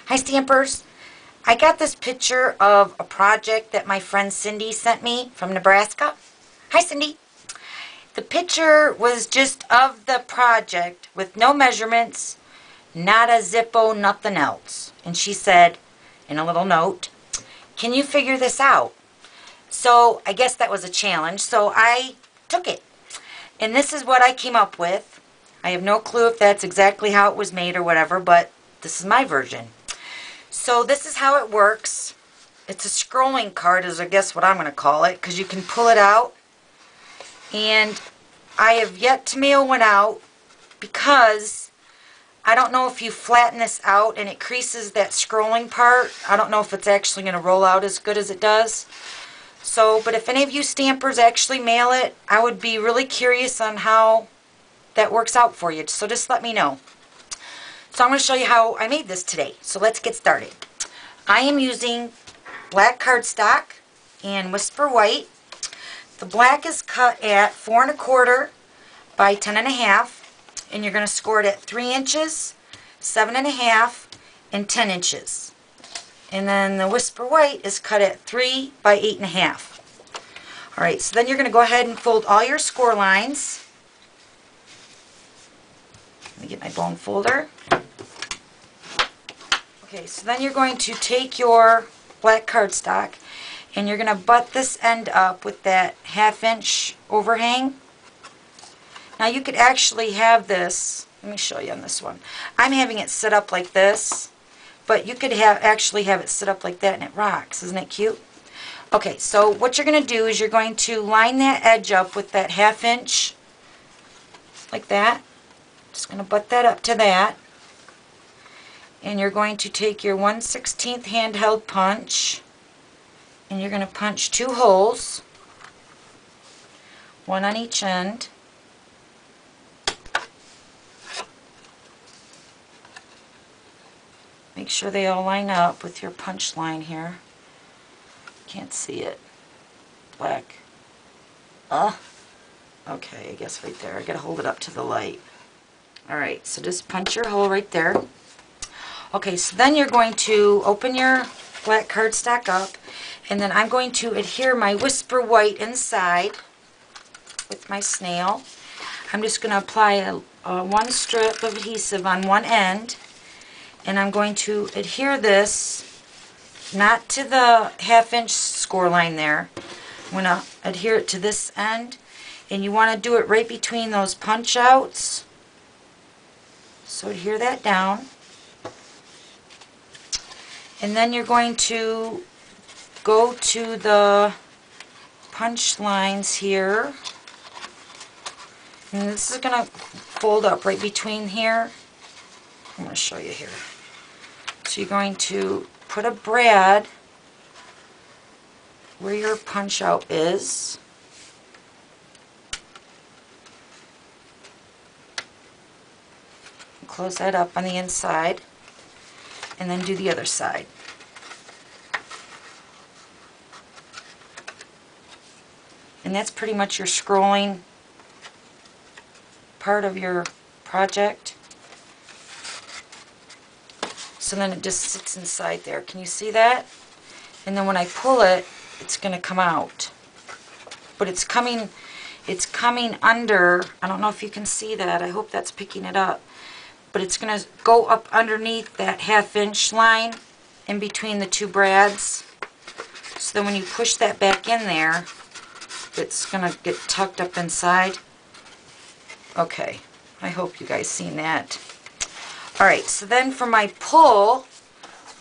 Hi Stampers! I got this picture of a project that my friend Cindy sent me from Nebraska. Hi Cindy! The picture was just of the project with no measurements, not a zippo, nothing else. And she said in a little note, "Can you figure this out?" So I guess that was a challenge, so I took it. And this is what I came up with. I have no clue if that's exactly how it was made or whatever, but this is my version. So this is how it works. It's a scrolling card is I guess what I'm going to call it, because you can pull it out. And I have yet to mail one out because I don't know if you flatten this out and it creases that scrolling part. I don't know if it's actually going to roll out as good as it does. So, but if any of you stampers actually mail it, I would be really curious on how that works out for you. So just let me know. So I'm going to show you how I made this today. So let's get started. I am using black cardstock and Whisper White. The black is cut at 4 1/4 by 10 1/2, and you're going to score it at 3 inches, 7 1/2, and 10 inches. And then the Whisper White is cut at 3 by 8 1/2. Alright, so then you're going to go ahead and fold all your score lines. Let me get my bone folder. Okay, so then you're going to take your black cardstock and you're going to butt this end up with that 1/2 inch overhang. Now you could actually have this, let me show you on this one. I'm having it set up like this, but you could actually have it set up like that and it rocks. Isn't it cute? Okay, so what you're going to do is you're going to line that edge up with that 1/2 inch like that. Just going to butt that up to that. And you're going to take your 1/16 handheld punch and you're going to punch 2 holes, one on each end. Make sure they all line up with your punch line here. Can't see it. Black. Okay, I guess right there. I gotta hold it up to the light. Alright, so just punch your hole right there. Okay, so then you're going to open your black cardstock up, and then I'm going to adhere my Whisper White inside with my snail. I'm just going to apply one strip of adhesive on one end, and I'm going to adhere this not to the 1/2 inch score line there. I'm going to adhere it to this end, and you want to do it right between those punch outs. So adhere that down. And then you're going to go to the punch lines here. And this is going to fold up right between here. I'm going to show you here. So you're going to put a brad where your punch out is. Close that up on the inside. And then do the other side. And that's pretty much your scrolling part of your project. So then it just sits inside there. Can you see that? And then when I pull it, it's going to come out. But it's coming under. I don't know if you can see that. I hope that's picking it up. But it's going to go up underneath that 1/2 inch line in between the 2 brads. So then when you push that back in there, it's going to get tucked up inside. Okay, I hope you guys seen that. Alright, so then for my pull,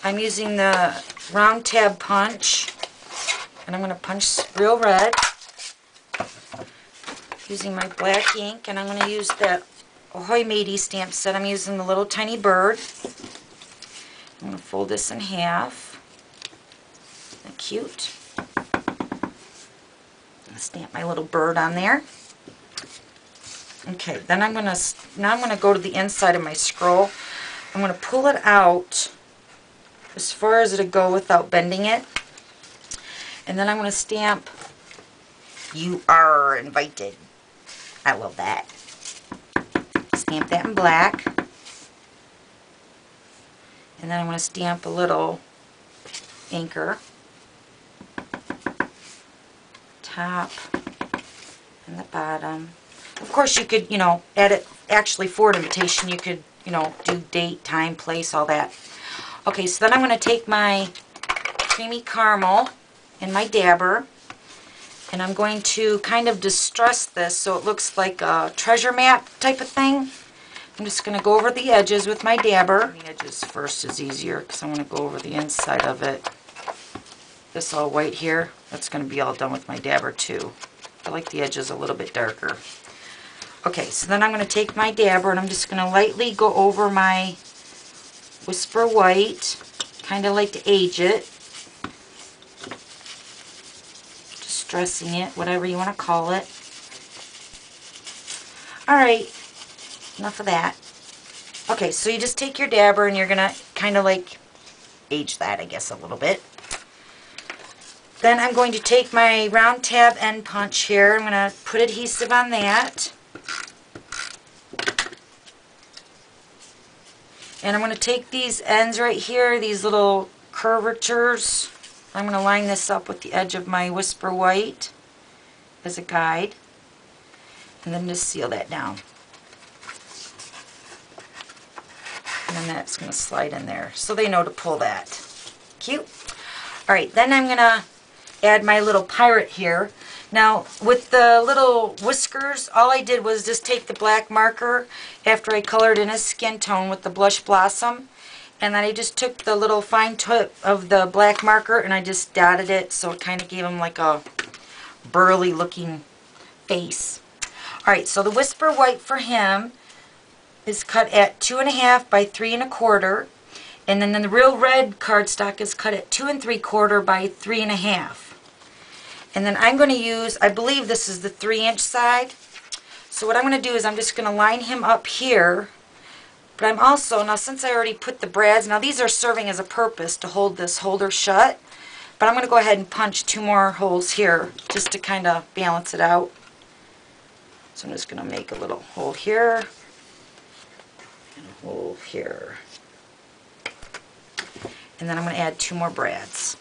I'm using the round tab punch. And I'm going to punch real red using my black ink. And I'm going to use that Ahoy Matey stamp set. I'm using the little tiny bird. I'm going to fold this in half. Isn't that cute? I'm going to stamp my little bird on there. Okay, then I'm going to go to the inside of my scroll. I'm going to pull it out as far as it'll go without bending it. And then I'm going to stamp "You are invited." I love that. Stamp that in black. And then I'm going to to stamp a little anchor. Top and the bottom. Of course you could, add it actually forward invitation. You could, do date, time, place, all that. Okay, so then I'm going to take my creamy caramel and my dabber, and I'm going to kind of distress this so it looks like a treasure map type of thing. I'm just going to go over the edges with my dabber. The edges first is easier because I'm going to go over the inside of it. This all white here, that's going to be all done with my dabber too. I like the edges a little bit darker. Okay, so then I'm going to take my dabber and I'm just going to lightly go over my Whisper White, kind of like to age it. Distressing it, whatever you want to call it. Alright, enough of that. Okay, so you just take your dabber and you're going to kind of like age that, I guess, a little bit. Then I'm going to take my round tab end punch here. I'm going to put adhesive on that. And I'm going to take these ends right here, these little curvatures. I'm going to line this up with the edge of my Whisper White as a guide. And then just seal that down. And then that's going to slide in there so they know to pull that. Cute. Alright, then I'm going to add my little pirate here. Now, with the little whiskers, all I did was just take the black marker after I colored in his skin tone with the Blush Blossom, and then I just took the little fine tip of the black marker and I just dotted it so it kind of gave him like a burly looking face. Alright, so the Whisper White for him is cut at 2.5 by 3 1/4. And then the real red cardstock is cut at 2 3/4 by 3 1/2. And then I'm going to use, I believe this is the 3-inch side. So what I'm going to do is I'm just going to line him up here. But I'm also, now since I already put the brads, now these are serving as a purpose to hold this holder shut. But I'm going to go ahead and punch 2 more holes here just to kind of balance it out. So I'm just going to make a little hole here and a hole here. And then I'm going to add 2 more brads.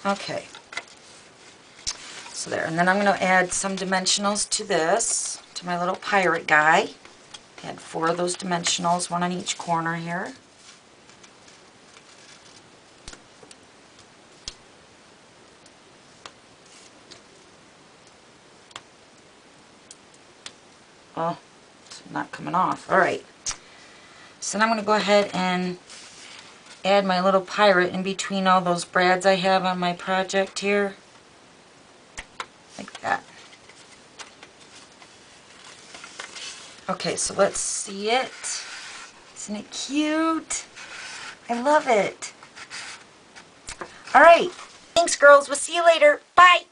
Okay. So there. And then I'm going to add some dimensionals to this, to my little pirate guy. Add 4 of those dimensionals, 1 on each corner here. Oh, it's not coming off. Alright. So now I'm going to go ahead and add my little pirate in between all those brads I have on my project here. Like that. Okay, so let's see it. Isn't it cute? I love it. Alright. Thanks, girls. We'll see you later. Bye.